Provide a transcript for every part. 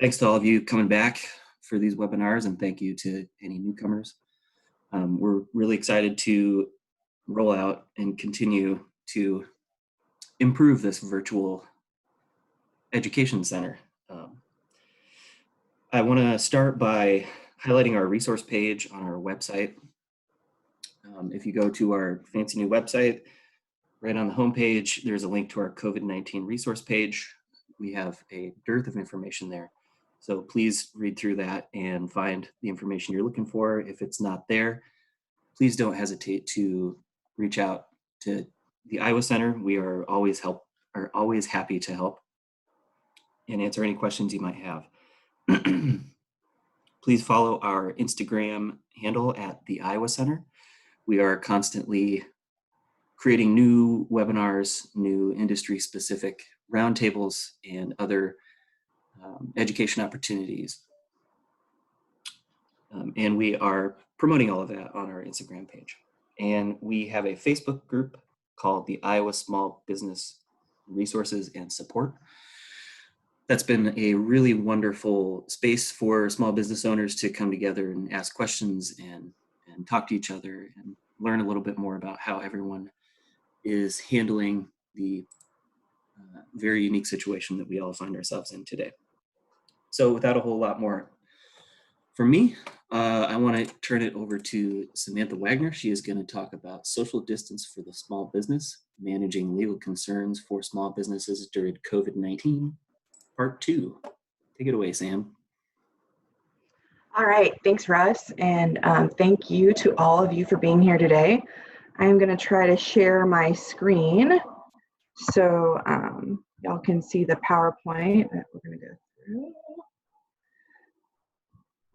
Thanks to all of you coming back for these webinars, and thank you to any newcomers. We're really excited to roll out and continue to improve this virtual education center. I want to start by highlighting our resource page on our website. If you go to our fancy new website, right on the homepage, there's a link to our COVID-19 resource page. We have a dearth of information there. So please read through that and find the information you're looking for. If it's not there, please don't hesitate to reach out to the Iowa Center. We are always happy to help and answer any questions you might have. Please follow our Instagram handle at the Iowa Center. We are constantly creating new webinars, new industry-specific roundtables, and other education opportunities. And we are promoting all of that on our Instagram page. And we have a Facebook group called the Iowa Small Business Resources and Support. That's been a really wonderful space for small business owners to come together and ask questions and talk to each other and learn a little bit more about how everyone is handling the very unique situation that we all find ourselves in today. So without a whole lot more from me, I want to turn it over to Samantha Wagner. She is going to talk about social distance for the small business, managing legal concerns for small businesses during COVID-19, part 2. Take it away, Sam. All right, thanks, Russ, and thank you to all of you for being here today. I'm going to try to share my screen so y'all can see the PowerPoint that we're going to go through.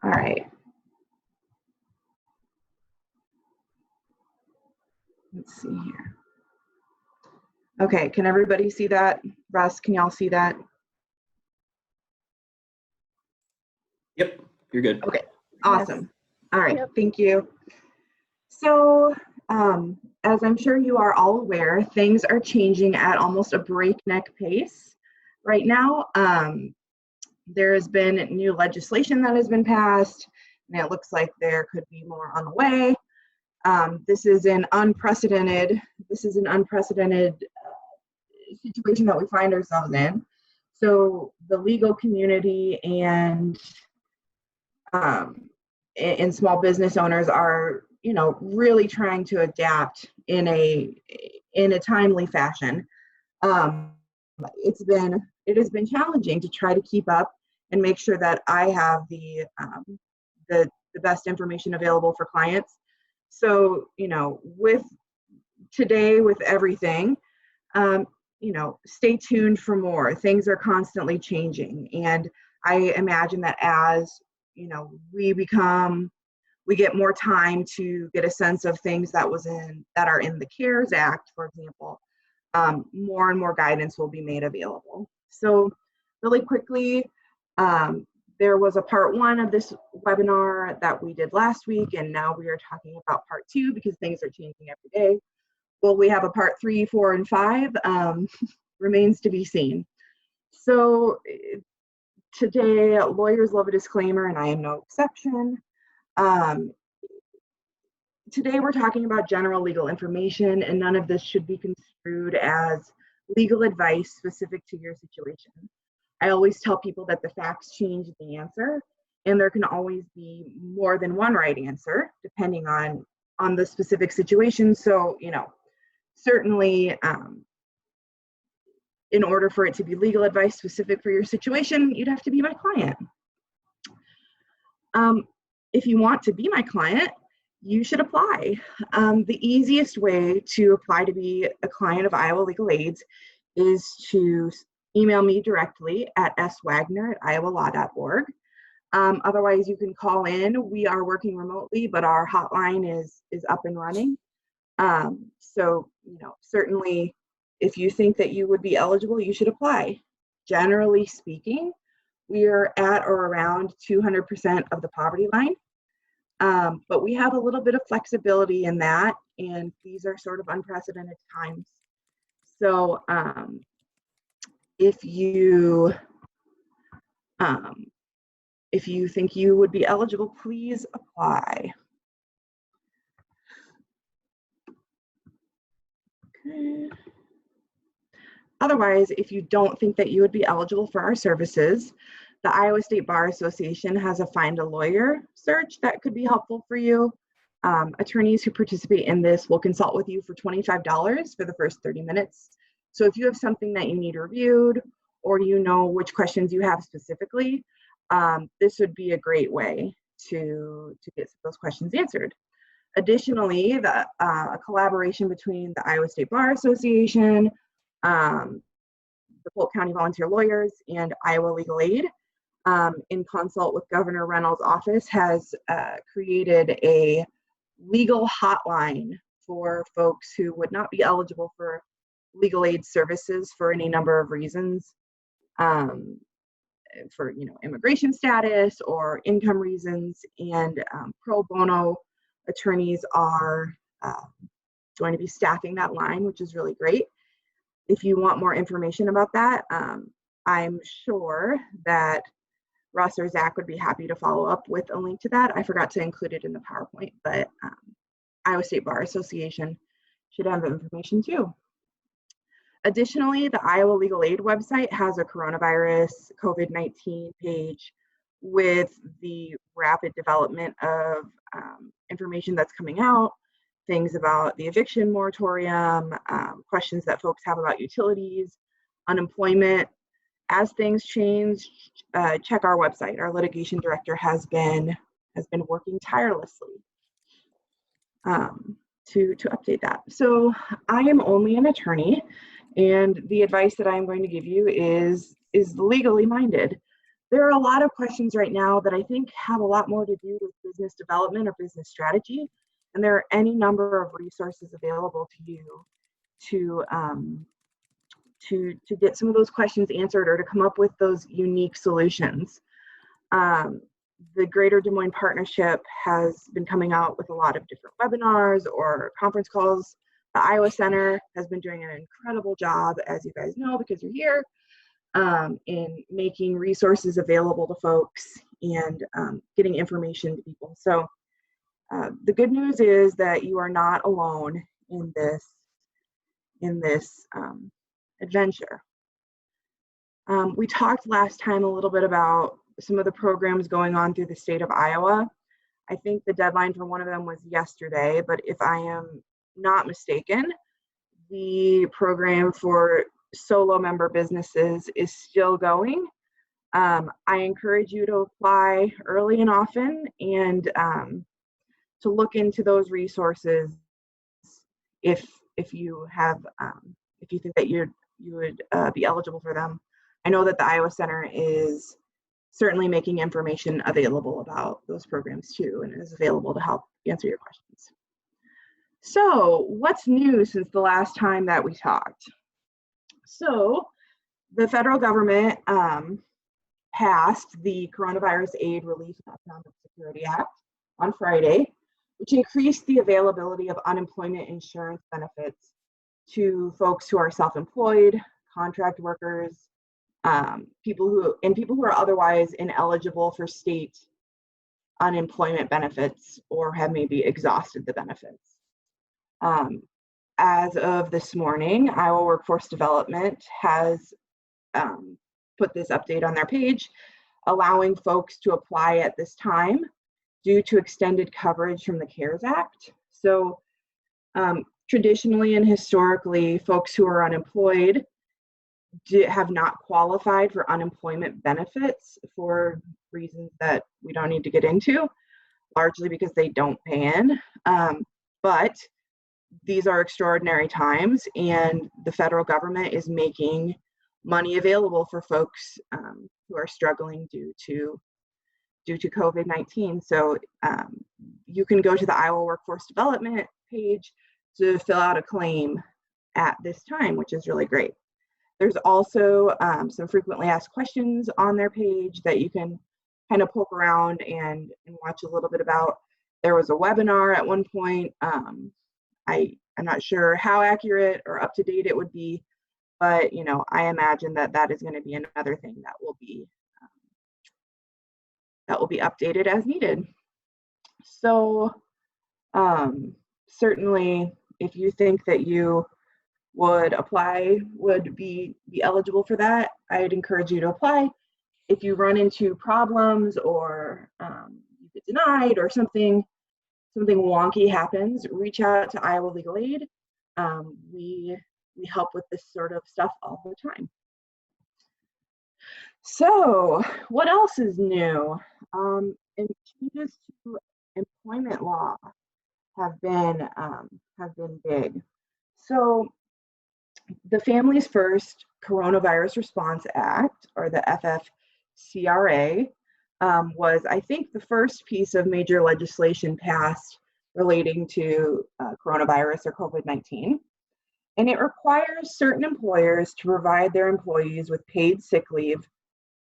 All right. Let's see here. Okay, can everybody see that? Russ, can y'all see that? Yep, you're good. Okay, awesome. All right, thank you. So, as I'm sure you are all aware, things are changing at almost a breakneck pace right now. There has been new legislation that has been passed, and it looks like there could be more on the way. This is an unprecedented situation that we find ourselves in. So the legal community and small business owners are, really trying to adapt in a timely fashion. It has been challenging to try to keep up and make sure that I have the best information available for clients. So, with everything, stay tuned for more. Things are constantly changing, and I imagine that as we get more time to get a sense of things that are in the CARES Act, for example, more and more guidance will be made available. So really quickly, there was a part 1 of this webinar that we did last week, and now we are talking about part 2 because things are changing every day. Will we have a part 3, 4, and 5? Remains to be seen. So today, lawyers love a disclaimer, and I am no exception. Today we're talking about general legal information, and none of this should be construed as legal advice specific to your situation. I always tell people that the facts change the answer, and there can always be more than one right answer depending on the specific situation. So, certainly in order for it to be legal advice specific for your situation, you'd have to be my client. If you want to be my client, you should apply. The easiest way to apply to be a client of Iowa Legal Aids is to email me directly at swagner@iowalaw.org. Otherwise, you can call in. We are working remotely, but our hotline is up and running. So, certainly, if you think that you would be eligible, you should apply. Generally speaking, we are at or around 200% of the poverty line. But we have a little bit of flexibility in that, and these are sort of unprecedented times. So if you If you think you would be eligible, please apply. Okay. Otherwise, if you don't think that you would be eligible for our services, the Iowa State Bar Association has a Find a Lawyer search that could be helpful for you. Attorneys who participate in this will consult with you for $25 for the first 30 minutes. So if you have something that you need reviewed, or you know which questions you have specifically, this would be a great way to get those questions answered. Additionally, a collaboration between the Iowa State Bar Association, the Polk County Volunteer Lawyers, and Iowa Legal Aid, in consult with Governor Reynolds' office, has created a legal hotline for folks who would not be eligible for legal aid services for any number of reasons, for immigration status or income reasons, and pro bono attorneys are going to be staffing that line, which is really great. If you want more information about that, I'm sure that Russ or Zach would be happy to follow up with a link to that. I forgot to include it in the PowerPoint, but Iowa State Bar Association should have information too. Additionally, the Iowa Legal Aid website has a coronavirus COVID-19 page with the rapid development of information that's coming out, things about the eviction moratorium, questions that folks have about utilities, unemployment. As things change, check our website. Our litigation director has been working tirelessly to update that. So I am only an attorney, and the advice that I'm going to give you is legally minded. There are a lot of questions right now that I think have a lot more to do with business development or business strategy, and there are any number of resources available to you to get some of those questions answered or to come up with those unique solutions. The Greater Des Moines Partnership has been coming out with a lot of different webinars or conference calls. The Iowa Center has been doing an incredible job, as you guys know, because you're here, in making resources available to folks and getting information to people. So the good news is that you are not alone in this adventure. We talked last time a little bit about some of the programs going on through the state of Iowa. I think the deadline for one of them was yesterday, but if I am not mistaken, the program for solo member businesses is still going. I encourage you to apply early and often, and to look into those resources if you think that you would be eligible for them. I know that the Iowa Center is certainly making information available about those programs too, and is available to help answer your questions. So what's new since the last time that we talked? So the federal government passed the Coronavirus Aid, Relief, and Economic Security Act on Friday, which increased the availability of unemployment insurance benefits to folks who are self-employed, contract workers, people who are otherwise ineligible for state unemployment benefits or have maybe exhausted the benefits. As of this morning, Iowa Workforce Development has put this update on their page, allowing folks to apply at this time due to extended coverage from the CARES Act. So traditionally and historically, folks who are unemployed have not qualified for unemployment benefits for reasons that we don't need to get into, largely because they don't pay in. But these are extraordinary times, and the federal government is making money available for folks who are struggling due to COVID-19. So you can go to the Iowa Workforce Development page to fill out a claim at this time, which is really great. There's also some frequently asked questions on their page that you can kind of poke around and watch a little bit about. There was a webinar at one point. I'm not sure how accurate or up to date it would be, but I imagine that is going to be another thing that will be that will be updated as needed. So certainly, if you think that you would be eligible for that, I'd encourage you to apply. If you run into problems or you get denied or something wonky happens, reach out to Iowa Legal Aid. We help with this sort of stuff all the time. So what else is new? And changes to employment law have been big. So the Families First Coronavirus Response Act, or the FFCRA, was, I think, the first piece of major legislation passed relating to coronavirus or COVID-19. And it requires certain employers to provide their employees with paid sick leave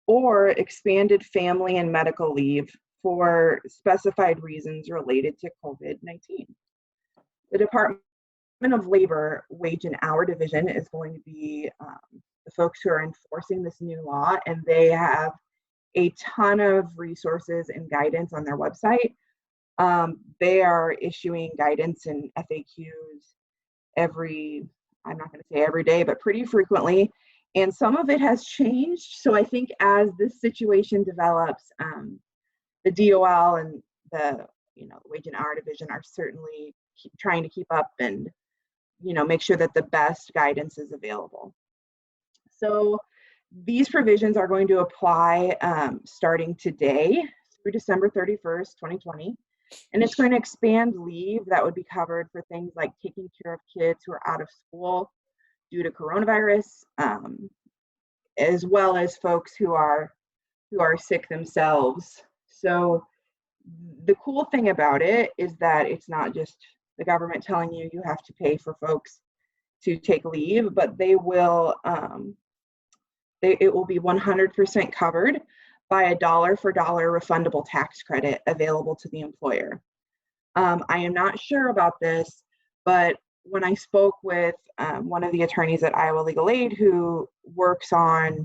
or expanded family and medical leave for specified reasons related to COVID-19. The Department of Labor Wage and Hour Division is going to be the folks who are enforcing this new law, and they have a ton of resources and guidance on their website. They are issuing guidance and FAQs I'm not going to say every day, but pretty frequently. And some of it has changed. So I think as this situation develops, the DOL and the Wage and Hour Division are certainly trying to keep up and make sure that the best guidance is available. So these provisions are going to apply starting today through December 31st, 2020. And it's going to expand leave that would be covered for things like taking care of kids who are out of school due to coronavirus, as well as folks who are sick themselves. So the cool thing about it is that it's not just the government telling you have to pay for folks to take leave, but it will be 100% covered by a dollar for dollar refundable tax credit available to the employer. I am not sure about this, but when I spoke with one of the attorneys at Iowa Legal Aid who works on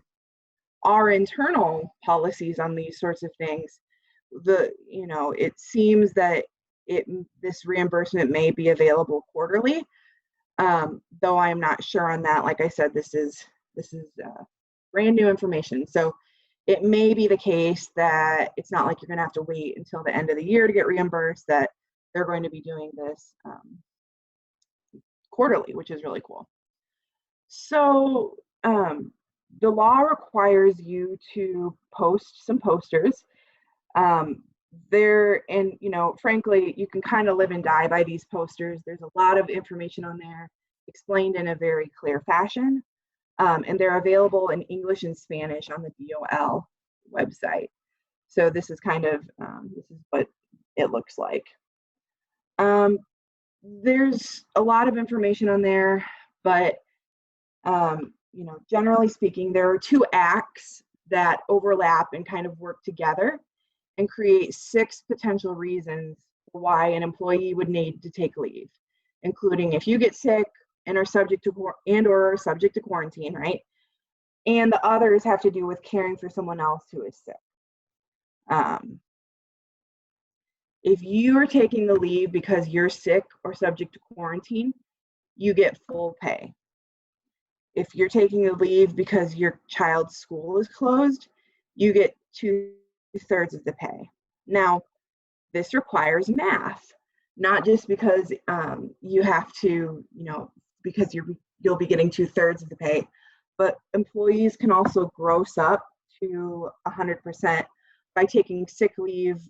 our internal policies on these sorts of things, it seems that this reimbursement may be available quarterly, though I'm not sure on that. Like I said, this is brand new information. So it may be the case that it's not like you're going to have to wait until the end of the year to get reimbursed, that they're going to be doing this quarterly, which is really cool. So the law requires you to post some posters. Frankly, you can kind of live and die by these posters. There's a lot of information on there explained in a very clear fashion. And they're available in English and Spanish on the DOL website. So this is this is what it looks like. There's a lot of information on there, but generally speaking, there are two acts that overlap and kind of work together and create 6 potential reasons why an employee would need to take leave, including if you get sick and are subject to quarantine, right? And the others have to do with caring for someone else who is sick. If you are taking the leave because you're sick or subject to quarantine, you get full pay. If you're taking the leave because your child's school is closed, you get 2/3 of the pay. Now, this requires math, not just because you have to, because you'll be getting 2/3 of the pay, but employees can also gross up to 100% by taking sick leave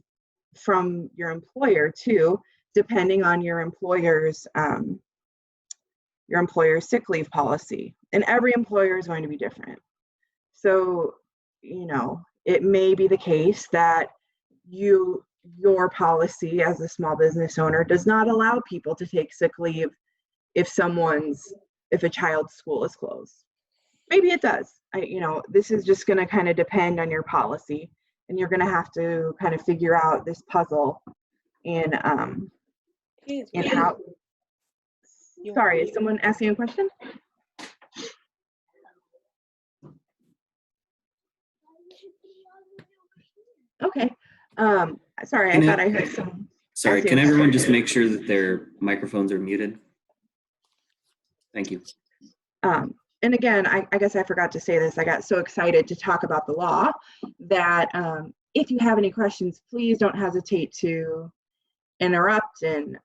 from your employer too, depending on your employer's sick leave policy. And every employer is going to be different. So, it may be the case that your policy as a small business owner does not allow people to take sick leave if a child's school is closed. Maybe it does. This is just going to kind of depend on your policy, and you're going to have to kind of figure out this puzzle in how. Sorry, is someone asking a question? Okay. Sorry, I Can thought I it, heard some. sorry, can everyone just make sure that their microphones are muted? Thank you. And again, I guess I forgot to say this. I got so excited to talk about the law that if you have any questions, please don't hesitate to interrupt and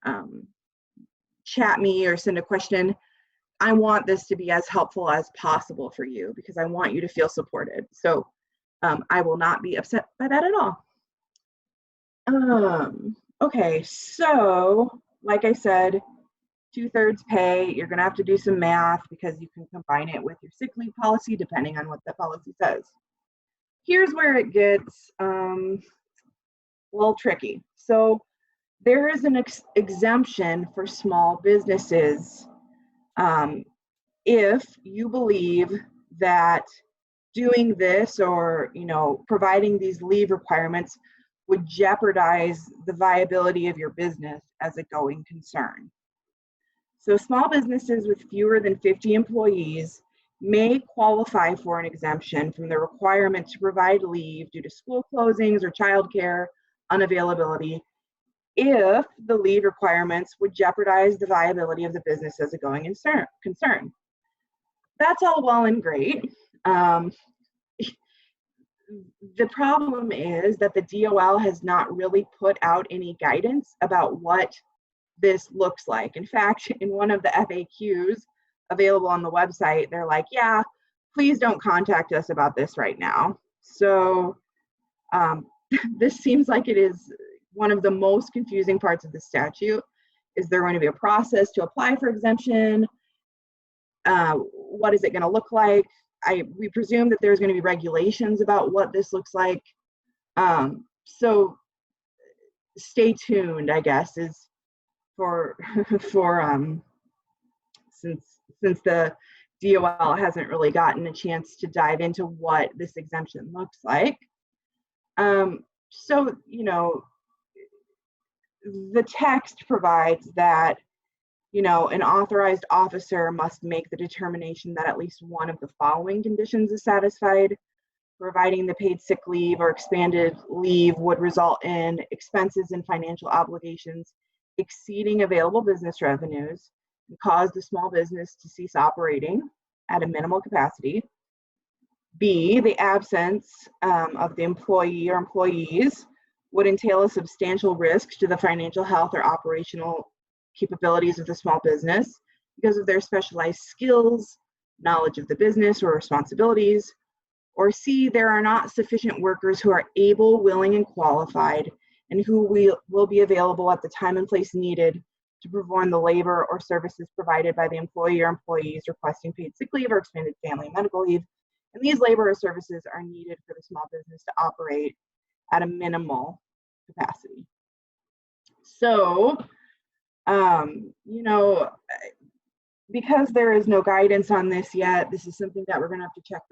chat me or send a question. I want this to be as helpful as possible for you because I want you to feel supported. So I will not be upset by that at all. Okay, so like I said, 2/3 pay, you're gonna have to do some math because you can combine it with your sick leave policy depending on what the policy says. Here's where it gets a little tricky. So there is an exemption for small businesses if you believe that doing this or providing these leave requirements would jeopardize the viability of your business as a going concern. So small businesses with fewer than 50 employees may qualify for an exemption from the requirement to provide leave due to school closings or childcare unavailability if the leave requirements would jeopardize the viability of the business as a going concern. That's all well and great. The problem is that the DOL has not really put out any guidance about what this looks like. In fact, in one of the FAQs available on the website, they're like, yeah, please don't contact us about this right now. So this seems like it is one of the most confusing parts of the statute. Is there going to be a process to apply for exemption? What is it going to look like? We presume that there's going to be regulations about what this looks like. So stay tuned, I guess, is for since the DOL hasn't really gotten a chance to dive into what this exemption looks like. So the text provides that an authorized officer must make the determination that at least one of the following conditions is satisfied. Providing the paid sick leave or expanded leave would result in expenses and financial obligations exceeding available business revenues and cause the small business to cease operating at a minimal capacity. B, the absence of the employee or employees would entail a substantial risk to the financial health or operational capabilities of the small business because of their specialized skills, knowledge of the business or responsibilities. Or C, there are not sufficient workers who are able, willing, and qualified, and who will be available at the time and place needed to perform the labor or services provided by the employee or employees requesting paid sick leave or expanded family and medical leave. And these labor or services are needed for the small business to operate at a minimal capacity. So, because there is no guidance on this yet, this is something that we're going to have to check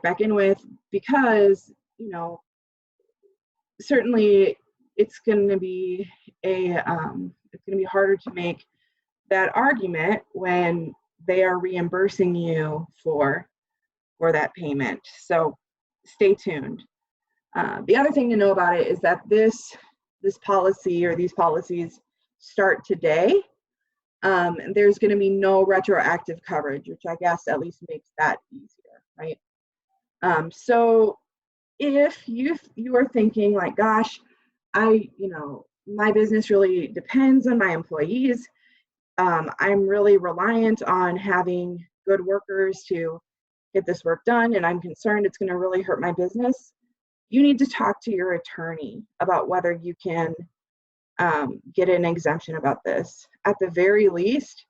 back in with, because certainly it's going to be harder to make that argument when they are reimbursing you for that payment. So stay tuned. The other thing to know about it is that this policy or these policies start today. And there's going to be no retroactive coverage, which I guess at least makes that easier, right? So if you are thinking like, gosh, my business really depends on my employees. I'm really reliant on having good workers to get this work done, and I'm concerned it's going to really hurt my business. You need to talk to your attorney about whether you can get an exemption about this. At the very least,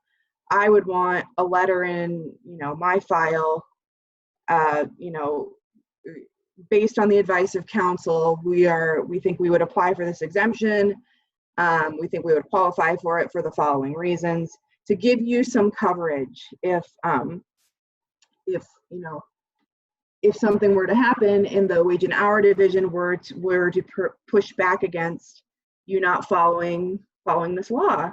I would want a letter in, my file, based on the advice of counsel, we think we would apply for this exemption. We think we would qualify for it for the following reasons, to give you some coverage if something were to happen and the wage and hour division were to push back against you not following this law.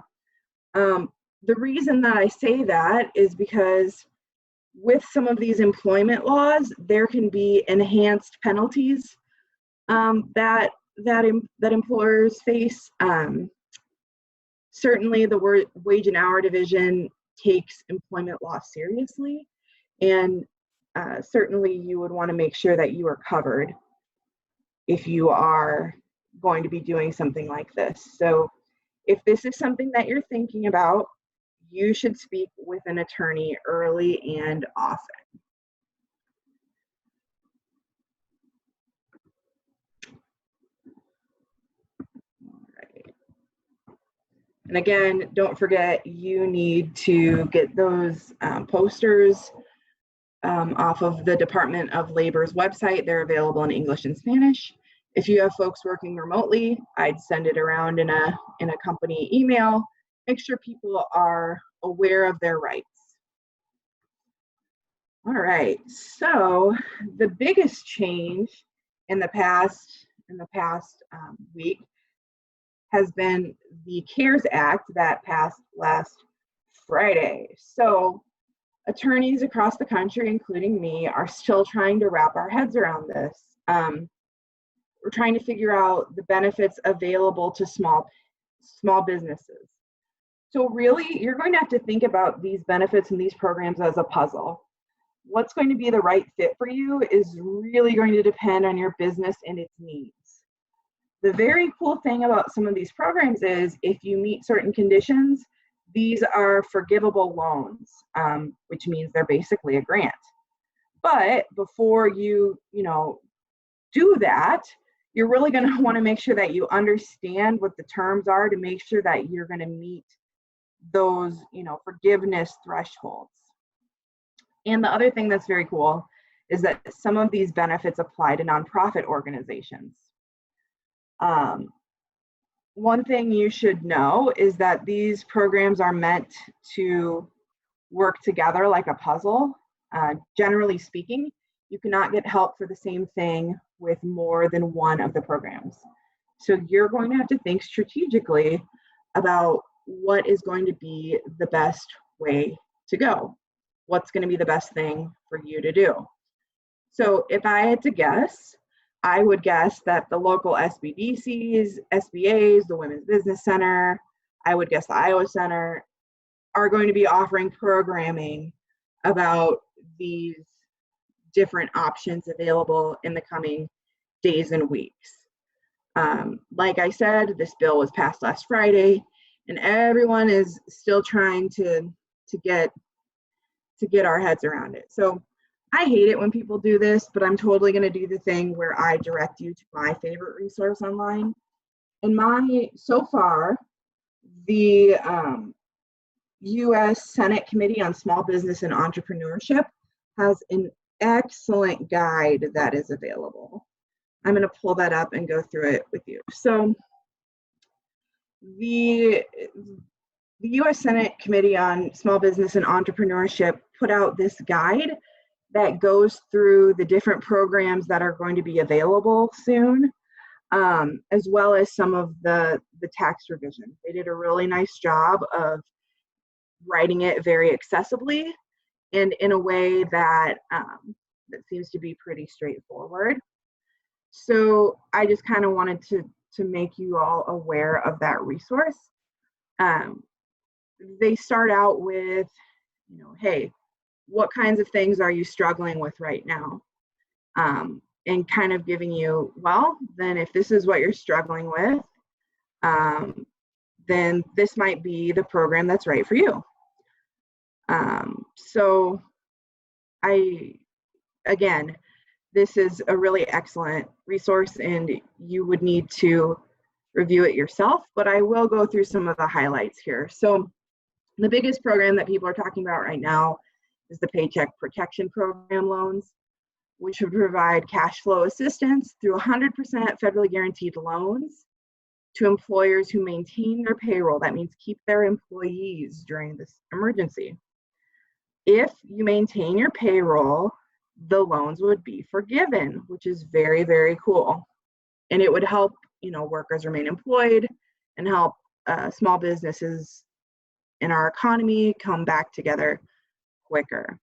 The reason that I say that is because with some of these employment laws, there can be enhanced penalties that employers face. Certainly, the wage and hour division takes employment law seriously, and certainly you would want to make sure that you are covered if you are going to be doing something like this. So if this is something that you're thinking about, you should speak with an attorney early and often. All right. And again, don't forget, you need to get those posters off of the Department of Labor's website. They're available in English and Spanish. If you have folks working remotely, I'd send it around in a company email. Make sure people are aware of their rights. All right, so the biggest change in the past week has been the CARES Act that passed last Friday. So attorneys across the country, including me, are still trying to wrap our heads around this. We're trying to figure out the benefits available to small businesses. So really, you're going to have to think about these benefits and these programs as a puzzle. What's going to be the right fit for you is really going to depend on your business and its needs. The very cool thing about some of these programs is if you meet certain conditions, these are forgivable loans, which means they're basically a grant. But before you do that, you're really going to want to make sure that you understand what the terms are to make sure that you're going to meet those, forgiveness thresholds. And the other thing that's very cool is that some of these benefits apply to nonprofit organizations. One thing you should know is that these programs are meant to work together like a puzzle. Generally speaking, you cannot get help for the same thing with more than one of the programs. So you're going to have to think strategically about what is going to be the best way to go. What's going to be the best thing for you to do. So if I had to guess, I would guess that the local SBDCs, SBAs, the Women's Business Center, I would guess the Iowa Center, are going to be offering programming about these different options available in the coming days and weeks. Like I said, this bill was passed last Friday, and everyone is still trying to get our heads around it. So I hate it when people do this, but I'm totally going to do the thing where I direct you to my favorite resource online. And so far, the U.S. Senate Committee on Small Business and Entrepreneurship has an excellent guide that is available. I'm going to pull that up and go through it with you. So the U.S. Senate Committee on Small Business and Entrepreneurship put out this guide that goes through the different programs that are going to be available soon, as well as some of the tax revisions. They did a really nice job of writing it very accessibly and in a way that seems to be pretty straightforward. So I just kind of wanted to make you all aware of that resource. They start out with, hey, what kinds of things are you struggling with right now? And kind of giving you, well, then if this is what you're struggling with, then this might be the program that's right for you. So again, this is a really excellent resource and you would need to review it yourself, but I will go through some of the highlights here. So the biggest program that people are talking about right now is the Paycheck Protection Program loans, which would provide cash flow assistance through 100% federally guaranteed loans to employers who maintain their payroll. That means keep their employees during this emergency. If you maintain your payroll, the loans would be forgiven, which is very, very cool. And it would help, workers remain employed and help small businesses in our economy come back together quicker.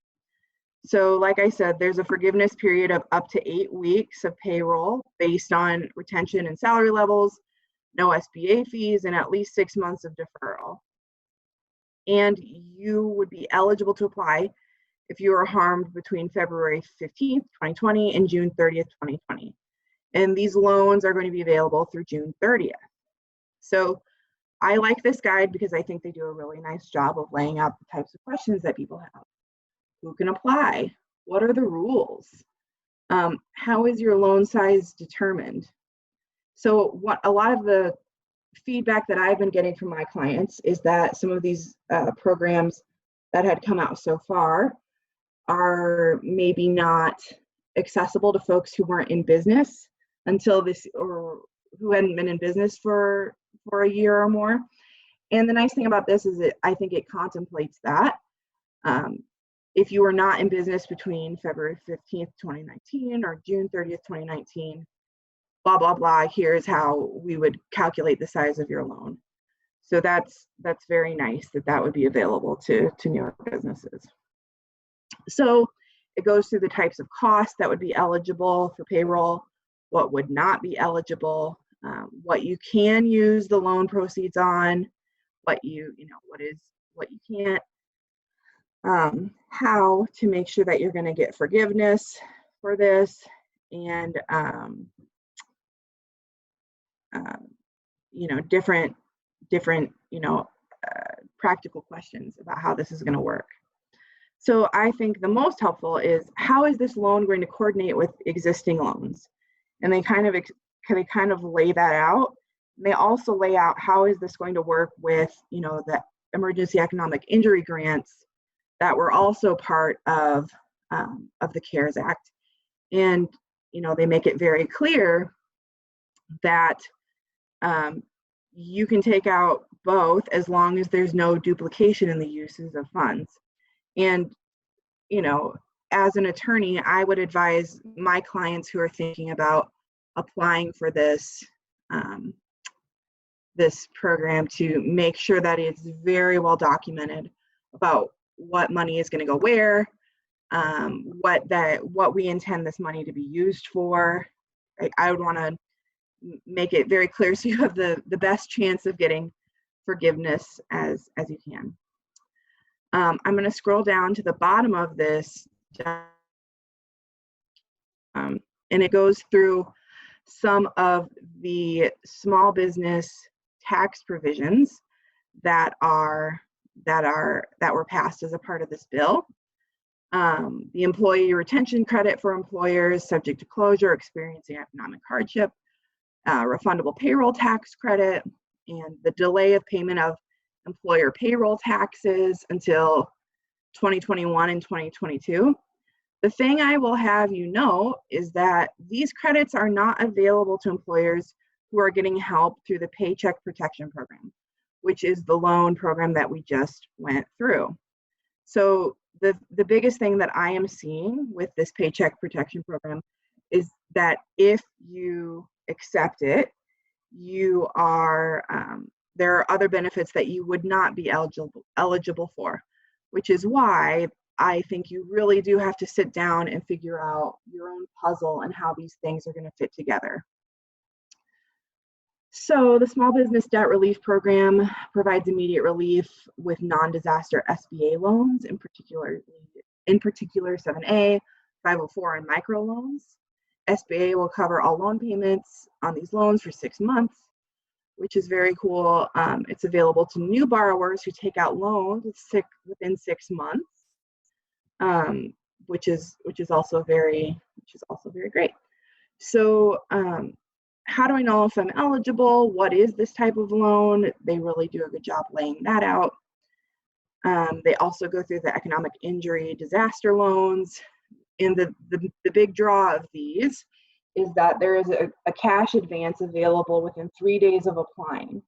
So like I said, there's a forgiveness period of up to 8 weeks of payroll based on retention and salary levels, no SBA fees, and at least 6 months of deferral. And you would be eligible to apply if you were harmed between February 15th, 2020 and June 30th, 2020. And these loans are going to be available through June 30th. So I like this guide because I think they do a really nice job of laying out the types of questions that people have. Who can apply? What are the rules? How is your loan size determined? So what a lot of the feedback that I've been getting from my clients is that some of these programs that had come out so far are maybe not accessible to folks who weren't in business until this, or who hadn't been in business for a year or more. And the nice thing about this is that I think it contemplates that. If you were not in business between February 15th, 2019 or June 30th, 2019, blah, blah, blah, here's how we would calculate the size of your loan. So that's very nice that that would be available to newer businesses. So it goes through the types of costs that would be eligible for payroll, what would not be eligible, what you can use the loan proceeds on, what you can't, how to make sure that you're going to get forgiveness for this, and different practical questions about how this is going to work. So I think the most helpful is, how is this loan going to coordinate with existing loans? And they kind of lay that out. And they also lay out how is this going to work with the emergency economic injury grants that were also part of the CARES Act. And they make it very clear that you can take out both as long as there's no duplication in the uses of funds. And as an attorney, I would advise my clients who are thinking about applying for this this program to make sure that it's very well documented about what money is going to go where, what we intend this money to be used for. I would want to make it very clear so you have the best chance of getting forgiveness as you can. I'm going to scroll down to the bottom of this, and it goes through some of the small business tax provisions that were passed as a part of this bill. The employee retention credit for employers subject to closure experiencing economic hardship, refundable payroll tax credit, and the delay of payment of employer payroll taxes until 2021 and 2022. The thing I will have you know is that these credits are not available to employers who are getting help through the Paycheck Protection Program, which is the loan program that we just went through. So the biggest thing that I am seeing with this Paycheck Protection Program is that if you accept it, you are there are other benefits that you would not be eligible for, which is why I think you really do have to sit down and figure out your own puzzle and how these things are going to fit together. So the Small Business Debt Relief Program provides immediate relief with non-disaster SBA loans, in particular 7A, 504, and microloans. SBA will cover all loan payments on these loans for 6 months, which is very cool. It's available to new borrowers who take out loans within 6 months, which is also very great. So how do I know if I'm eligible? What is this type of loan? They really do a good job laying that out. They also go through the economic injury disaster loans. And the big draw of these is that there is a cash advance available within 3 days of applying.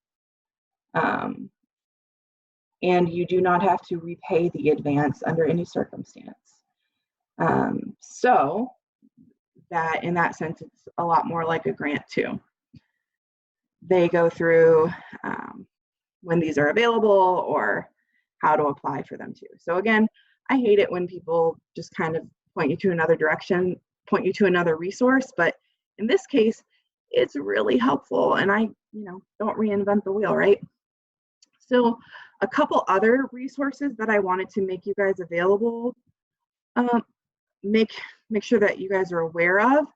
And you do not have to repay the advance under any circumstance. So that, in that sense, it's a lot more like a grant too. They go through when these are available or how to apply for them too. So again, I hate it when people just kind of point you to another direction, point you to another resource, but in this case, it's really helpful, and I, don't reinvent the wheel, right? So a couple other resources that I wanted to make you guys available, um, make sure that you guys are aware of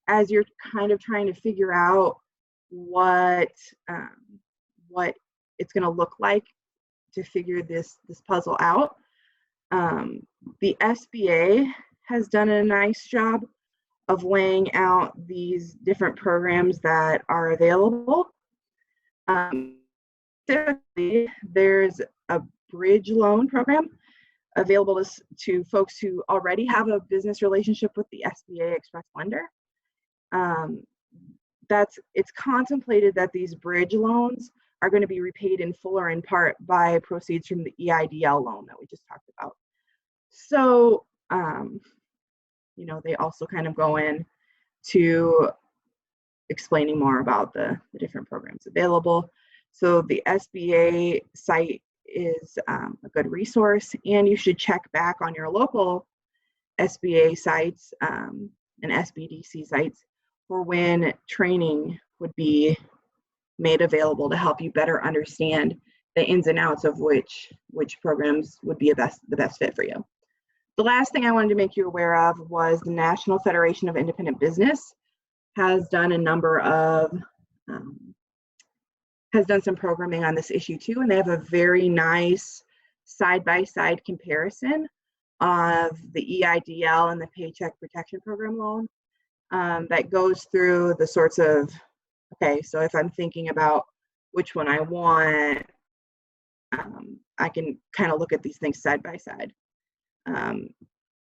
as you're kind of trying to figure out what it's going to look like to figure this puzzle out. The SBA has done a nice job of laying out these different programs that are available. Typically, there's a bridge loan program available to folks who already have a business relationship with the SBA Express Lender. It's contemplated that these bridge loans are going to be repaid in full or in part by proceeds from the EIDL loan that we just talked about. So, they also kind of go in to explaining more about the different programs available. So the SBA site is a good resource, and you should check back on your local SBA sites and SBDC sites for when training would be made available to help you better understand the ins and outs of which programs would be the best fit for you. The last thing I wanted to make you aware of was the National Federation of Independent Business has done some programming on this issue too, and they have a very nice side-by-side comparison of the EIDL and the Paycheck Protection Program loan that goes through the sorts of, okay, so if I'm thinking about which one I want, I can kind of look at these things side by side.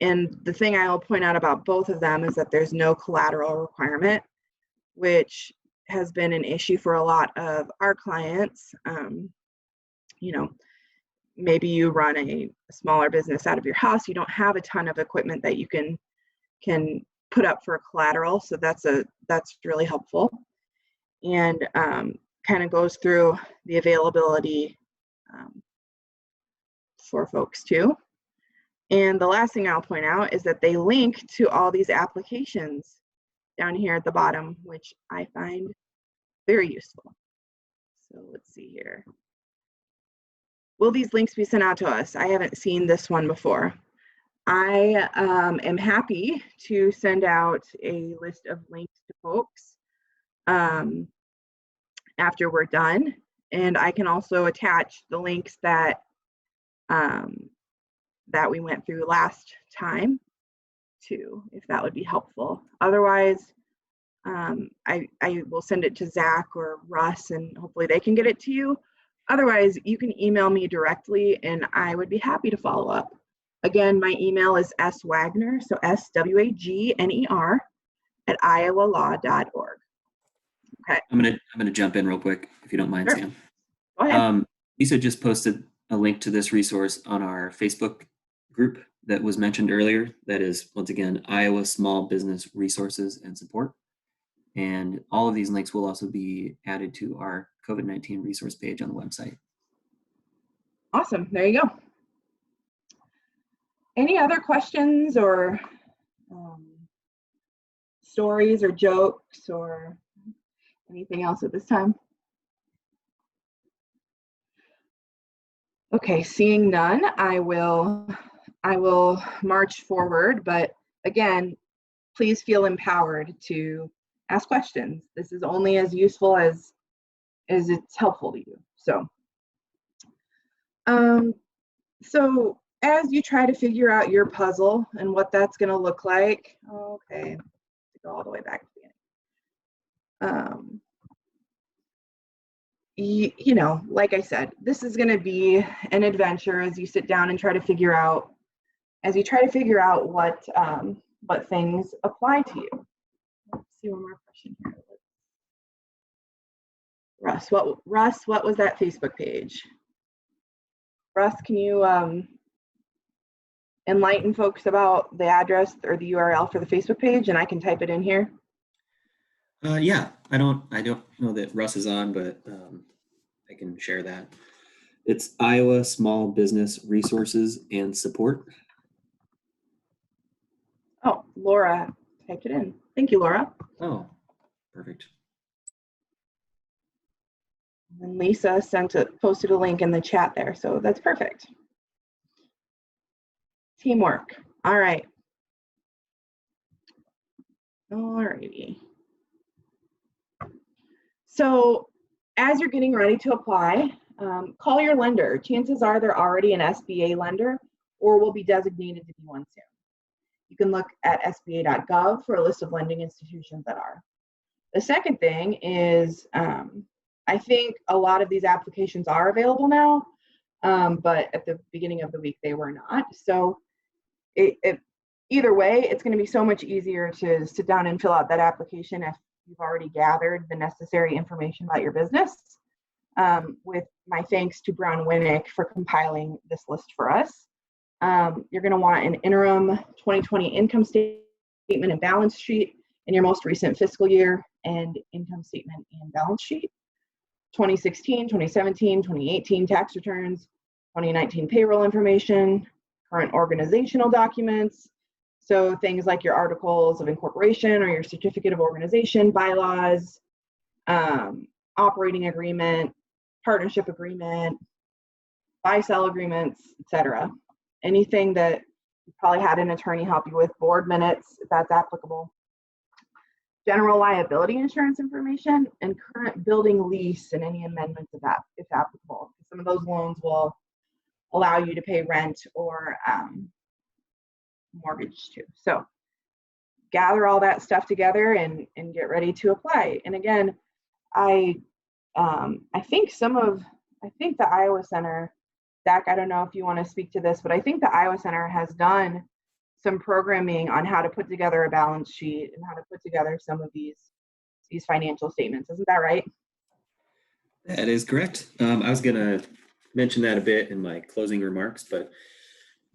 And the thing I'll point out about both of them is that there's no collateral requirement, which has been an issue for a lot of our clients. Maybe you run a smaller business out of your house. You don't have a ton of equipment that you can put up for collateral. So that's really helpful, and kind of goes through the availability for folks too. And the last thing I'll point out is that they link to all these applications down here at the bottom, which I find very useful. So let's see here. Will these links be sent out to us? I haven't seen this one before. I am happy to send out a list of links to folks after we're done. And I can also attach the links that we went through last time too, if that would be helpful. Otherwise, I will send it to Zach or Russ, and hopefully they can get it to you. Otherwise, you can email me directly, and I would be happy to follow up. Again, my email is swagner, so SWAGNER @iowalaw.org. Okay. I'm gonna jump in real quick, if you don't mind, Sure. Sam. Go ahead. Lisa just posted a link to this resource on our Facebook group that was mentioned earlier. That is, once again, Iowa Small Business Resources and Support. And all of these links will also be added to our COVID-19 resource page on the website. Awesome. There you go. Any other questions or stories or jokes or anything else at this time? Okay, seeing none, I will march forward, but again, please feel empowered to ask questions. This is only as useful as it's helpful to you. So as you try to figure out your puzzle and what that's going to look like, okay, go all the way back to the beginning. Like I said, this is going to be an adventure as you sit down and try to figure out what things apply to you. Let's see one more question here. Russ, what was that Facebook page? Russ, can you enlighten folks about the address or the URL for the Facebook page, and I can type it in here? Yeah, I don't know that Russ is on, but I can share that. It's Iowa Small Business Resources and Support. Laura typed it in. Thank you, Laura. Oh, perfect. And Lisa posted a link in the chat there, so that's perfect. Teamwork. All right. All righty. So as you're getting ready to apply, call your lender. Chances are they're already an SBA lender or will be designated to be one soon. You can look at sba.gov for a list of lending institutions that are. The second thing is, I think a lot of these applications are available now, but at the beginning of the week they were not. So either way, it's going to be so much easier to sit down and fill out that application if you've already gathered the necessary information about your business. With my thanks to Brown Winnick for compiling this list for us. You're going to want an interim 2020 income statement and balance sheet in your most recent fiscal year, and income statement and balance sheet, 2016, 2017, 2018 tax returns, 2019 payroll information, current organizational documents, so things like your articles of incorporation or your certificate of organization, bylaws, operating agreement, partnership agreement, buy-sell agreements, etc. Anything that you probably had an attorney help you with, board minutes, if that's applicable. General liability insurance information, and current building lease and any amendments of that, if applicable. Some of those loans will allow you to pay rent or mortgage too. So gather all that stuff together and get ready to apply. And again, I think the Iowa Center, Zach, I don't know if you want to speak to this, but I think the Iowa Center has done some programming on how to put together a balance sheet and how to put together some of these financial statements. Isn't that right? That is correct. I was going to mention that a bit in my closing remarks, but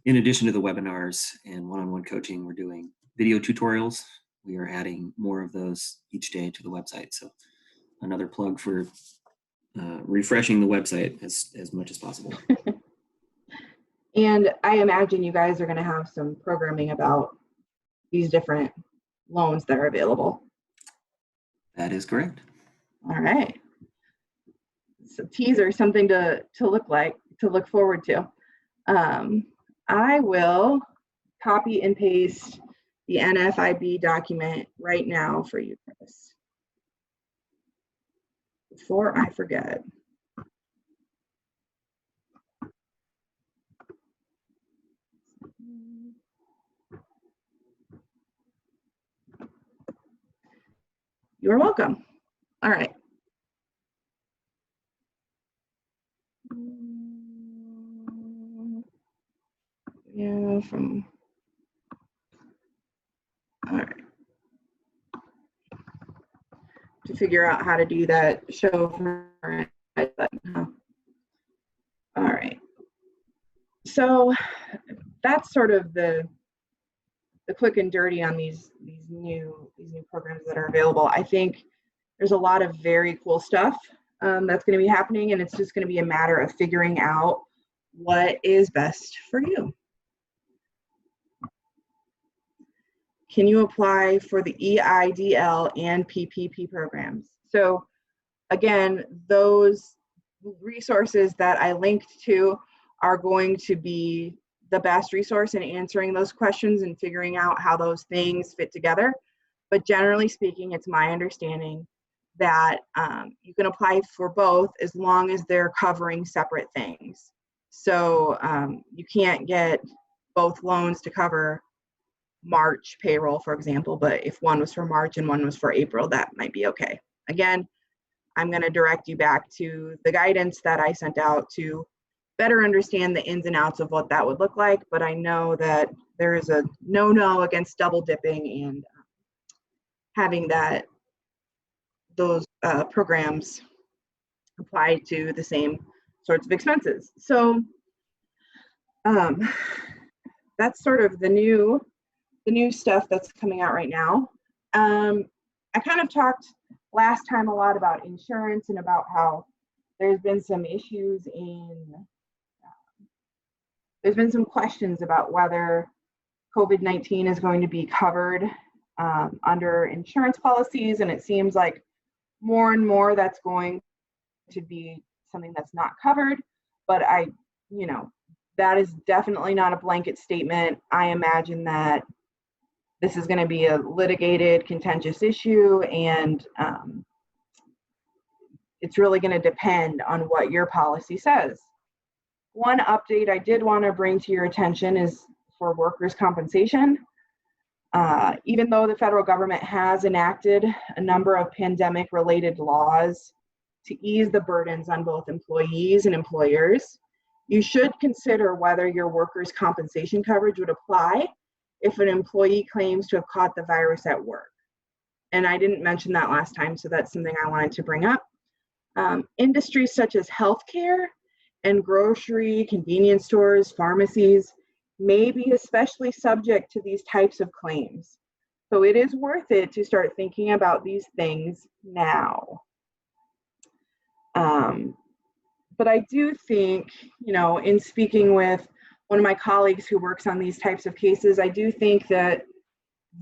in addition to the webinars and one-on-one coaching, we're doing video tutorials. We are adding more of those each day to the website. So another plug for refreshing the website as much as possible. And I imagine you guys are going to have some programming about these different loans that are available. That is correct. All right. So teaser, something to look forward to. I will copy and paste the NFIB document right now for you, Chris, before I forget. You're welcome. All right. Yeah, all right. To figure out how to do that show for button, huh? All right. So that's sort of the quick and dirty on these new programs that are available. I think there's a lot of very cool stuff that's going to be happening, and it's just going to be a matter of figuring out what is best for you. Can you apply for the EIDL and PPP programs? So again, those resources that I linked to are going to be the best resource in answering those questions and figuring out how those things fit together. But generally speaking, it's my understanding that you can apply for both as long as they're covering separate things. So you can't get both loans to cover March payroll, for example, but if one was for March and one was for April, that might be okay. Again, I'm going to direct you back to the guidance that I sent out to better understand the ins and outs of what that would look like, but I know that there is a no against double dipping and having those programs apply to the same sorts of expenses. So that's sort of the new stuff that's coming out right now. I kind of talked last time a lot about insurance and about how there's been some issues there's been some questions about whether COVID-19 is going to be covered under insurance policies, and it seems like more and more that's going to be something that's not covered. But that is definitely not a blanket statement. I imagine that this is going to be a litigated, contentious issue, and it's really going to depend on what your policy says. One update I did want to bring to your attention is for workers' compensation. Even though the federal government has enacted a number of pandemic-related laws to ease the burdens on both employees and employers, you should consider whether your workers' compensation coverage would apply if an employee claims to have caught the virus at work. And I didn't mention that last time, so that's something I wanted to bring up. Industries such as healthcare and grocery, convenience stores, pharmacies may be especially subject to these types of claims. So it is worth it to start thinking about these things now. But I do think, in speaking with one of my colleagues who works on these types of cases, I do think that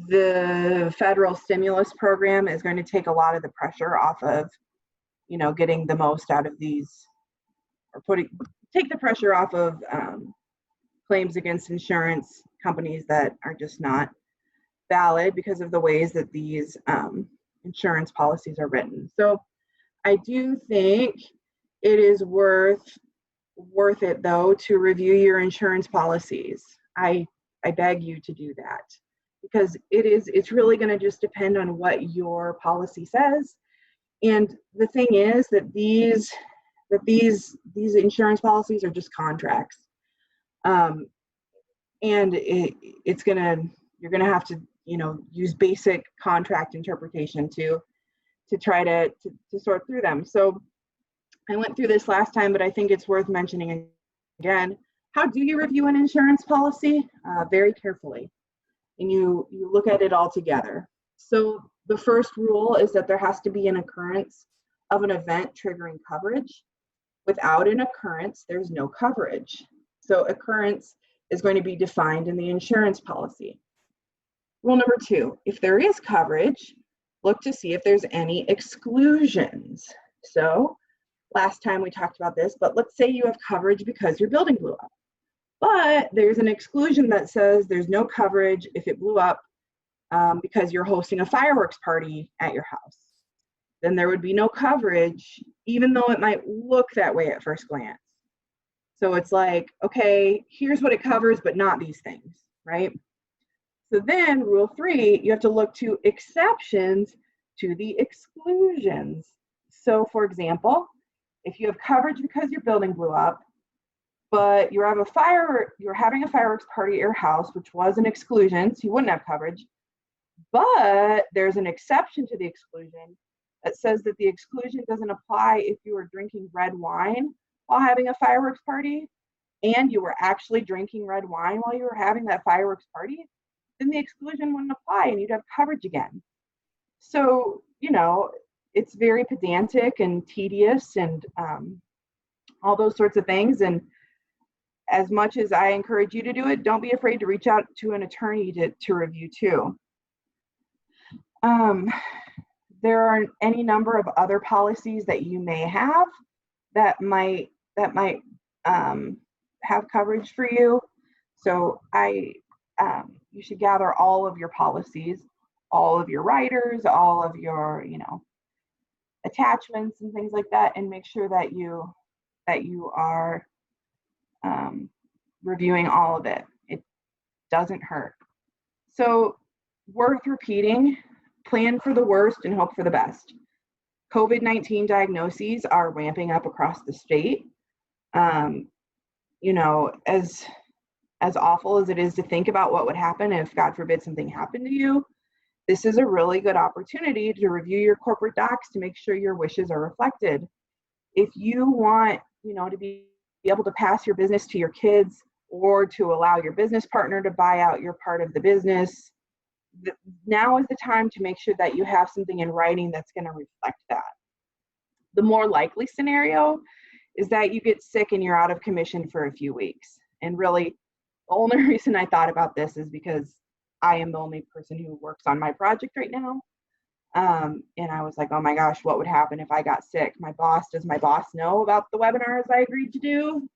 the federal stimulus program is going to take a lot of the pressure off of, getting the most out of these, or take the pressure off of claims against insurance companies that are just not valid because of the ways that these insurance policies are written. So I do think it is worth it, though, to review your insurance policies. I beg you to do that, because it's really going to just depend on what your policy says. And the thing is that these insurance policies are just contracts, and you're gonna have to use basic contract interpretation to try to sort through them. So I went through this last time, but I think it's worth mentioning again. How do you review an insurance policy? Very carefully, and you look at it all together. So the first rule is that there has to be an occurrence of an event triggering coverage. Without an occurrence, there's no coverage. So occurrence is going to be defined in the insurance policy. Rule number 2, if there is coverage, look to see if there's any exclusions. So last time we talked about this, but let's say you have coverage because your building blew up. But there's an exclusion that says there's no coverage if it blew up because you're hosting a fireworks party at your house. Then there would be no coverage, even though it might look that way at first glance. So it's like, okay, here's what it covers, but not these things, right? So then rule 3, you have to look to exceptions to the exclusions. So for example, if you have coverage because your building blew up, but you're having a fireworks party at your house, which was an exclusion, so you wouldn't have coverage, but there's an exception to the exclusion that says that the exclusion doesn't apply if you were drinking red wine while having a fireworks party, and you were actually drinking red wine while you were having that fireworks party, then the exclusion wouldn't apply and you'd have coverage again. So, it's very pedantic and tedious and all those sorts of things. And as much as I encourage you to do it, don't be afraid to reach out to an attorney to review too. There are any number of other policies that you may have that might have coverage for you. So you should gather all of your policies, all of your riders, all of your attachments and things like that, and make sure that you are reviewing all of it. It doesn't hurt. So worth repeating. Plan for the worst and hope for the best. COVID-19 diagnoses are ramping up across the state. As awful as it is to think about what would happen if, God forbid, something happened to you, this is a really good opportunity to review your corporate docs to make sure your wishes are reflected. If you want, to be able to pass your business to your kids or to allow your business partner to buy out your part of the business, now is the time to make sure that you have something in writing that's going to reflect that. The more likely scenario is that you get sick and you're out of commission for a few weeks. And really, The only reason I thought about this is because I am the only person who works on my project right now. And I was like, oh my gosh, what would happen if I got sick? Does my boss know about the webinars I agreed to do?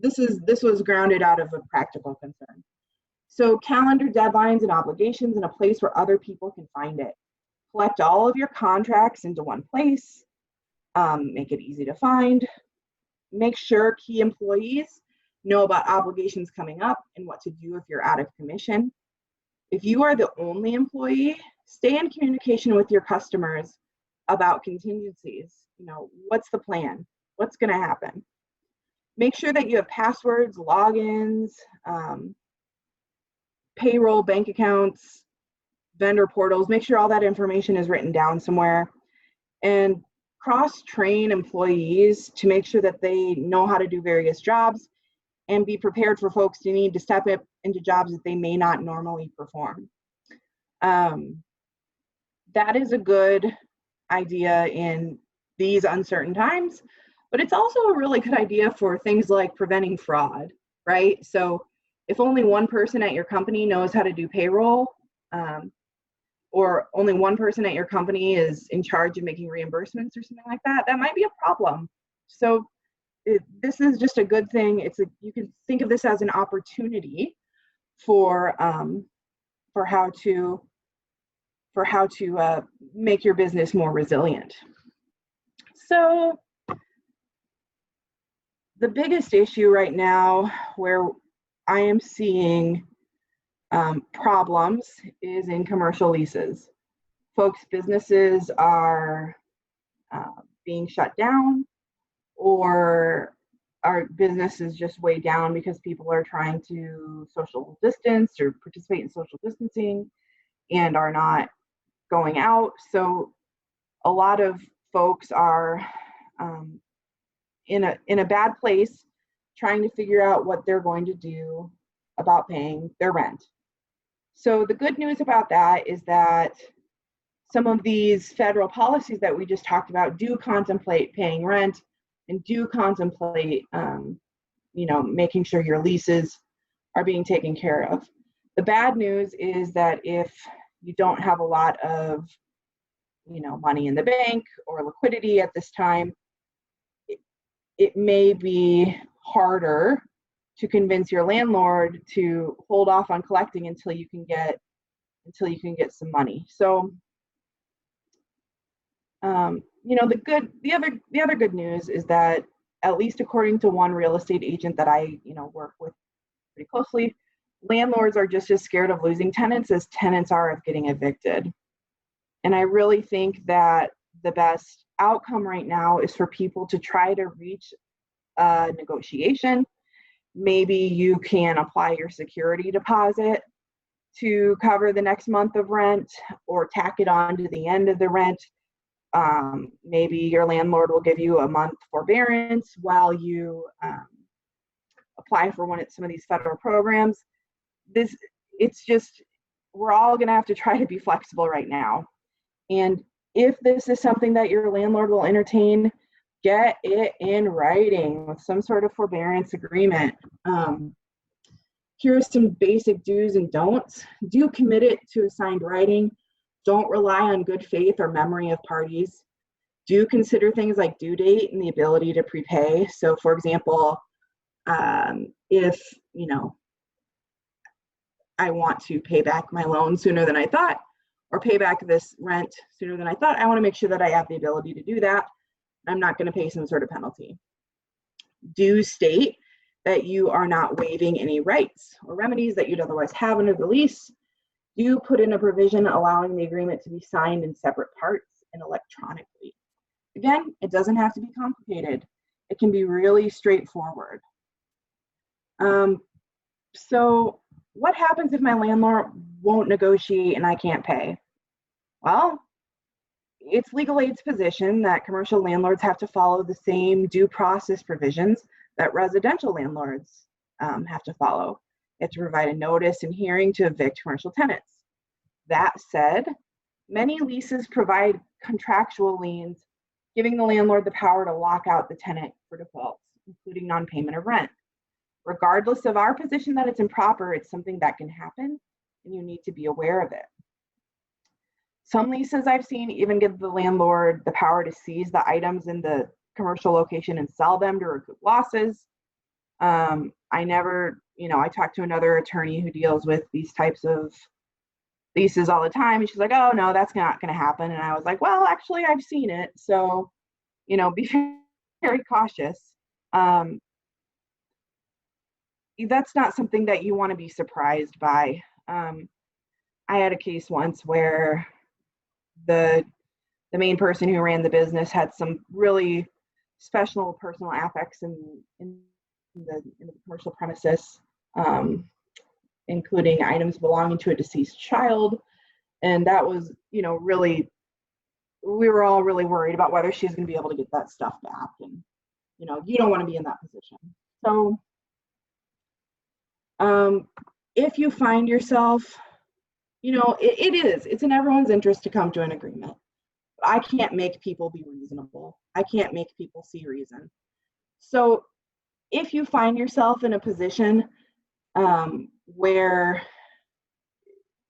This was grounded out of a practical concern. So calendar deadlines and obligations in a place where other people can find it. Collect all of your contracts into one place. Make it easy to find. Make sure key employees know about obligations coming up and what to do if you're out of commission. If you are the only employee, stay in communication with your customers about contingencies. What's the plan? What's going to happen? Make sure that you have passwords, logins, payroll, bank accounts, vendor portals. Make sure all that information is written down somewhere, and cross-train employees to make sure that they know how to do various jobs, and be prepared for folks who need to step up into jobs that they may not normally perform. That is a good idea in these uncertain times, but it's also a really good idea for things like preventing fraud, right? So if only one person at your company knows how to do payroll, or only one person at your company is in charge of making reimbursements or something like that, that might be a problem. So this is just a good thing. You can think of this as an opportunity for how to make your business more resilient. So the biggest issue right now where I am seeing problems is in commercial leases. Folks' businesses are being shut down, or our business is just way down because people are trying to social distance or participate in social distancing and are not going out. So a lot of folks are in a bad place trying to figure out what they're going to do about paying their rent. So the good news about that is that some of these federal policies that we just talked about do contemplate paying rent and do contemplate making sure your leases are being taken care of. The bad news is that if you don't have a lot of money in the bank or liquidity at this time, it may be harder to convince your landlord to hold off on collecting until you can get some money. So the other good news is that, at least according to one real estate agent that I work with pretty closely, landlords are just as scared of losing tenants as tenants are of getting evicted. And I really think that the best outcome right now is for people to try to reach a negotiation. Maybe you can apply your security deposit to cover the next month of rent, or tack it on to the end of the rent. Maybe your landlord will give you a month forbearance while you apply for some of these federal programs. We're all going to have to try to be flexible right now. And if this is something that your landlord will entertain, get it in writing with some sort of forbearance agreement. Here are some basic do's and don'ts. Do commit it to a signed writing. Don't rely on good faith or memory of parties. Do consider things like due date and the ability to prepay. So for example, if I want to pay back my loan sooner than I thought, or pay back this rent sooner than I thought, I want to make sure that I have the ability to do that. I'm not going to pay some sort of penalty. Do state that you are not waiving any rights or remedies that you'd otherwise have under the lease. Do put in a provision allowing the agreement to be signed in separate parts and electronically. Again, it doesn't have to be complicated. It can be really straightforward. So what happens if my landlord won't negotiate and I can't pay? Well, it's legal aid's position that commercial landlords have to follow the same due process provisions that residential landlords have to follow. They have to provide a notice and hearing to evict commercial tenants. That said, many leases provide contractual liens, giving the landlord the power to lock out the tenant for defaults, including non-payment of rent. regardless of our position that it's improper, it's something that can happen and you need to be aware of it. Some leases I've seen even give the landlord the power to seize the items in the commercial location and sell them to recoup losses. I talked to another attorney who deals with these types of leases all the time, and she's like, oh no, that's not going to happen. And I was like, well, actually I've seen it, so be very cautious. That's not something that you want to be surprised by. I had a case once where the main person who ran the business had some really special personal affects in the commercial premises, including items belonging to a deceased child. And that was, really, we were all really worried about whether she's going to be able to get that stuff back. And, you don't want to be in that position. So if you find yourself, it's in everyone's interest to come to an agreement. I can't make people be reasonable. I can't make people see reason. So if you find yourself in a position where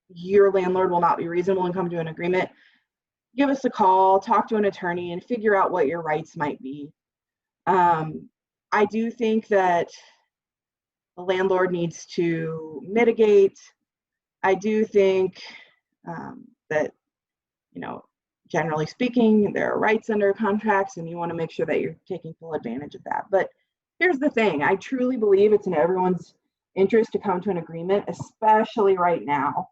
your landlord will not be reasonable and come to an agreement, give us a call, talk to an attorney, and figure out what your rights might be. I do think that the landlord needs to mitigate. I do think that, generally speaking, there are rights under contracts, and you want to make sure that you're taking full advantage of that. But here's the thing. I truly believe it's in everyone's interest to come to an agreement, especially right now.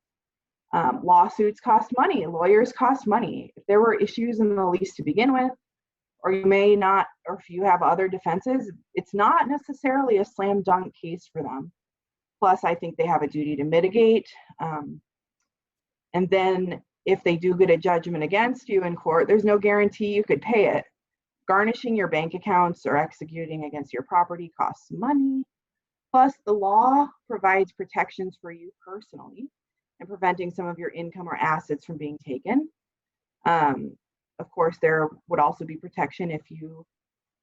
Lawsuits cost money. Lawyers cost money. If there were issues in the lease to begin with, or you may not, or if you have other defenses, it's not necessarily a slam dunk case for them. Plus, I think they have a duty to mitigate. And then if they do get a judgment against you in court, there's no guarantee you could pay it. Garnishing your bank accounts or executing against your property costs money. Plus, the law provides protections for you personally and preventing some of your income or assets from being taken. Of course, there would also be protection if you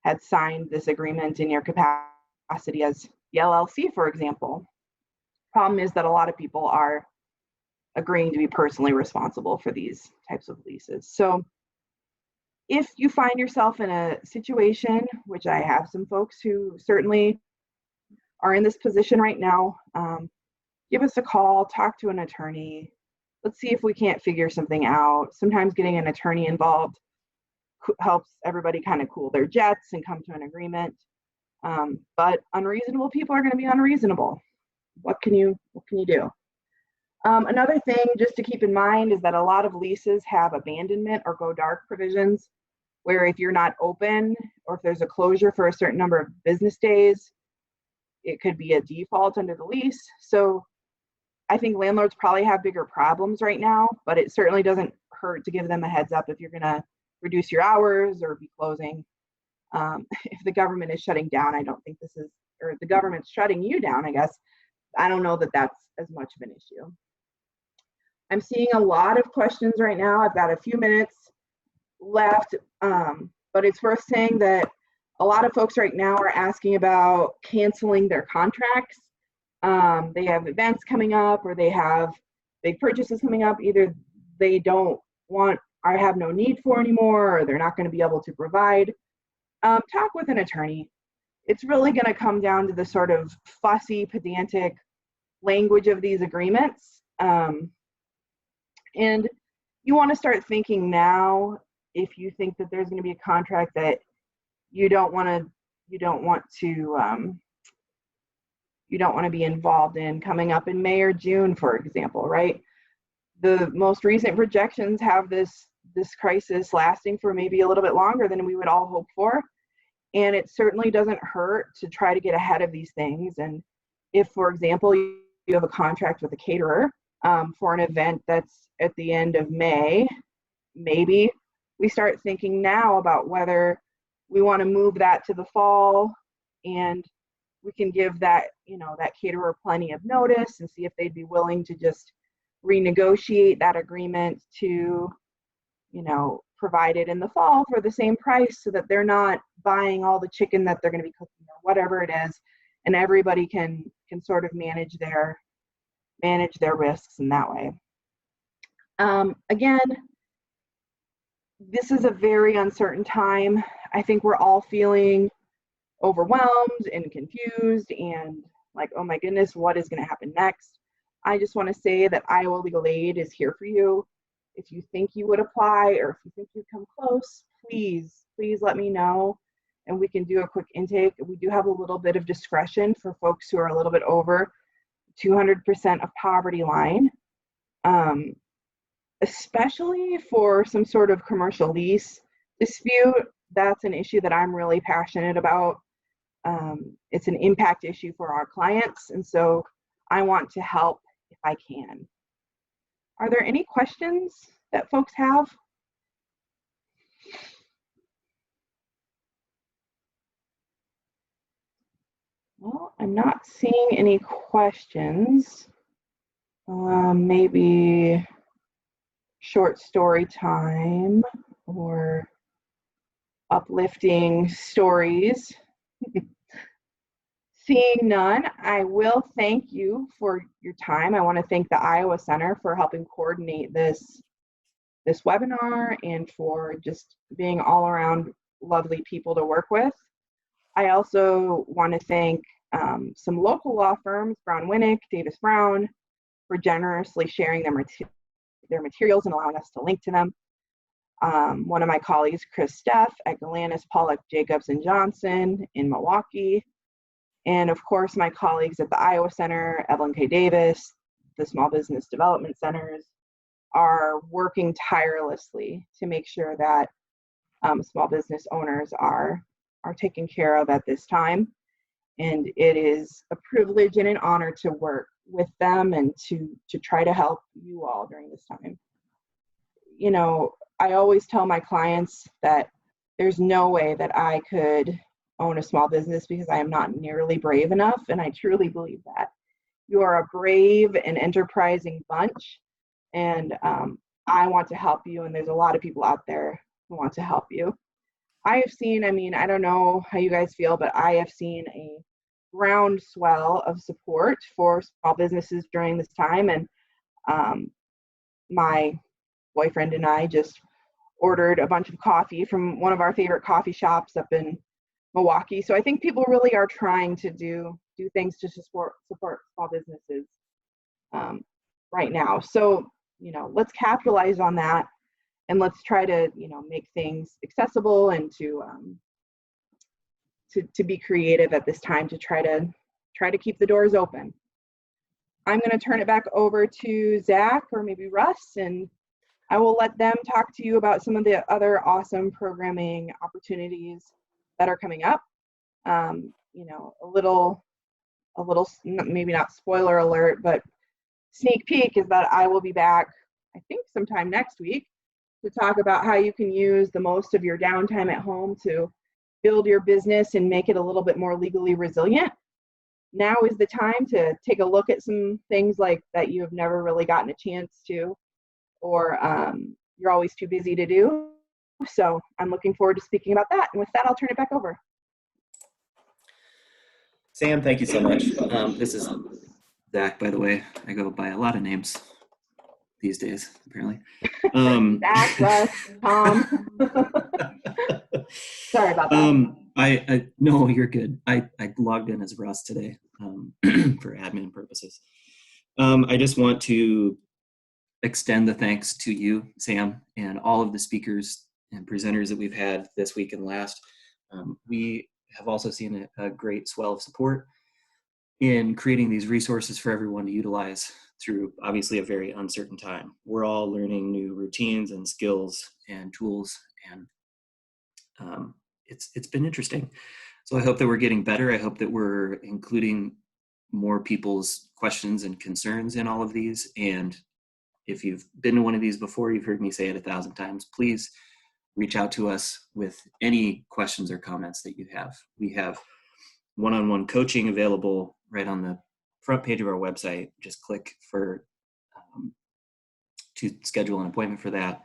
had signed this agreement in your capacity as the LLC, for example. Problem is that a lot of people are agreeing to be personally responsible for these types of leases. So if you find yourself in a situation, which I have some folks who certainly are in this position right now, give us a call, talk to an attorney. Let's see if we can't figure something out. Sometimes getting an attorney involved helps everybody kind of cool their jets and come to an agreement. But unreasonable people are going to be unreasonable. What can you do? Another thing just to keep in mind is that a lot of leases have abandonment or go dark provisions, where if you're not open or if there's a closure for a certain number of business days, it could be a default under the lease. So I think landlords probably have bigger problems right now, but it certainly doesn't hurt to give them a heads up if you're going to reduce your hours or be closing. If the government is shutting down, I don't think this is, or if the government's shutting you down, I guess, I don't know that that's as much of an issue. I'm seeing a lot of questions right now. I've got a few minutes left, but it's worth saying that a lot of folks right now are asking about canceling their contracts. They have events coming up, or they have big purchases coming up. Either they don't want or have no need for anymore, or they're not going to be able to provide. Talk with an attorney. It's really going to come down to the sort of fussy, pedantic language of these agreements. And you want to start thinking now, if you think that there's going to be a contract that you don't want to be involved in coming up in May or June, for example, right? The most recent projections have this crisis lasting for maybe a little bit longer than we would all hope for. And it certainly doesn't hurt to try to get ahead of these things. And if, for example, you have a contract with a caterer for an event that's at the end of May, maybe we start thinking now about whether we want to move that to the fall, and we can give that caterer plenty of notice and see if they'd be willing to just renegotiate that agreement to, provide it in the fall for the same price, so that they're not buying all the chicken that they're going to be cooking or whatever it is. and everybody can sort of manage their risks in that way. Again, this is a very uncertain time. I think we're all feeling overwhelmed and confused and like, oh my goodness, what is going to happen next? I just want to say that Iowa Legal Aid is here for you. If you think you would apply or if you think you'd come close, please let me know and we can do a quick intake. We do have a little bit of discretion for folks who are a little bit over 200% of poverty line, especially for some sort of commercial lease dispute. That's an issue that I'm really passionate about. It's an impact issue for our clients, and so I want to help if I can. Are there any questions that folks have? Well, I'm not seeing any questions. Maybe short story time or uplifting stories. Seeing none, I will thank you for your time. I want to thank the Iowa Center for helping coordinate this webinar and for just being all around lovely people to work with. I also want to thank some local law firms, Brown Winnick, Davis Brown, for generously sharing their materials and allowing us to link to them. One of my colleagues, Chris Steff at Galanis, Pollock, Jacobs, and Johnson in Milwaukee. And of course, my colleagues at the Iowa Center, Evelyn K. Davis, the Small Business Development Centers, are working tirelessly to make sure that small business owners are taken care of at this time. And it is a privilege and an honor to work with them and to try to help you all during this time. You know, I always tell my clients that there's no way that I could own a small business because I am not nearly brave enough, and I truly believe that. You are a brave and enterprising bunch, and I want to help you, and there's a lot of people out there who want to help you. I have seen, I don't know how you guys feel, but I have seen a groundswell of support for small businesses during this time, and my boyfriend and I just ordered a bunch of coffee from one of our favorite coffee shops up in Milwaukee. So I think people really are trying to do things to support small businesses right now. So, let's capitalize on that and let's try to, make things accessible and to be creative at this time to try to keep the doors open. I'm going to turn it back over to Zach or maybe Russ, and I will let them talk to you about some of the other awesome programming opportunities that are coming up. A little, maybe not spoiler alert, but sneak peek is that I will be back, I think sometime next week, to talk about how you can use the most of your downtime at home to build your business and make it a little bit more legally resilient. Now is the time to take a look at some things like that you have never really gotten a chance to, or you're always too busy to do. So I'm looking forward to speaking about that. And with that, I'll turn it back over. Sam, thank you so much. This is Zach, by the way. I go by a lot of names these days, apparently. Zach, Russ, Tom. Sorry about that. No, you're good. I logged in as Russ today for admin purposes. I just want to extend the thanks to you, Sam, and all of the speakers and presenters that we've had this week and last. We have also seen a great swell of support in creating these resources for everyone to utilize through obviously a very uncertain time. We're all learning new routines and skills and tools, and it's been interesting. So I hope that we're getting better. I hope that we're including more people's questions and concerns in all of these. And if you've been to one of these before, you've heard me say it 1,000 times, please reach out to us with any questions or comments that you have. We have one-on-one coaching available right on the front page of our website. Just click to schedule an appointment for that.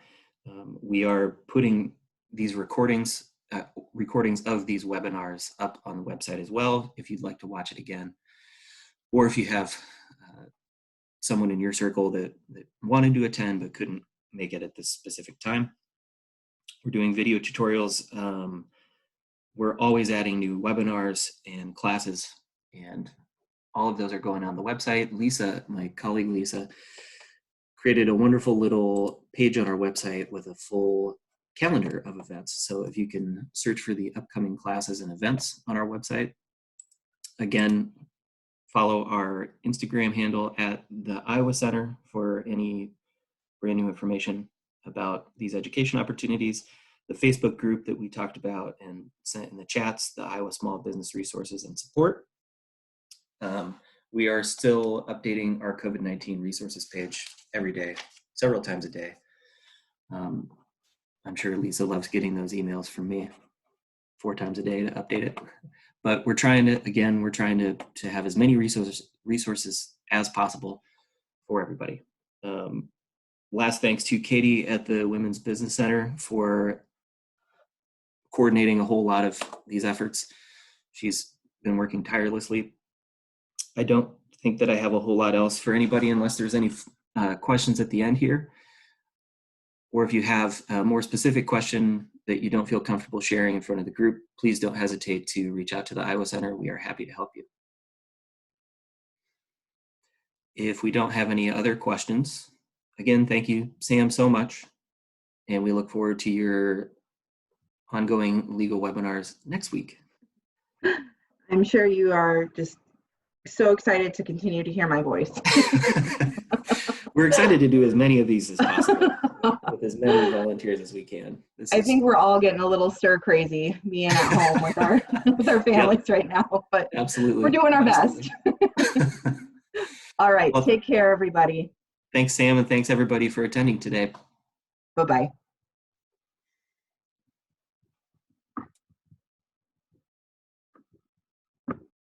We are putting these recordings recordings of these webinars up on the website as well, if you'd like to watch it again, or if you have someone in your circle that wanted to attend but couldn't make it at this specific time. We're doing video tutorials. We're always adding new webinars and classes, and all of those are going on the website. Lisa, my colleague Lisa, created a wonderful little page on our website with a full calendar of events. So if you can search for the upcoming classes and events on our website. Again, follow our Instagram handle at the Iowa Center for any brand new information about these education opportunities. The Facebook group that we talked about and sent in the chats, the Iowa Small Business Resources and Support. We are still updating our COVID-19 resources page every day, several times a day. I'm sure Lisa loves getting those emails from me 4 times a day to update it. But we're trying to have as many resources as possible for everybody. Last thanks to Katie at the Women's Business Center for coordinating a whole lot of these efforts. She's been working tirelessly. I don't think that I have a whole lot else for anybody unless there's any questions at the end here. Or if you have a more specific question that you don't feel comfortable sharing in front of the group, please don't hesitate to reach out to the Iowa Center. We are happy to help you. If we don't have any other questions, again, thank you, Sam, so much. And we look forward to your ongoing legal webinars next week. I'm sure you are just so excited to continue to hear my voice. We're excited to do as many of these as possible with as many volunteers as we can. I think we're all getting a little stir crazy being at home with our families right now, but absolutely, we're doing our best. All right, well, take care, everybody. Thanks, Sam, and thanks everybody for attending today. Bye-bye.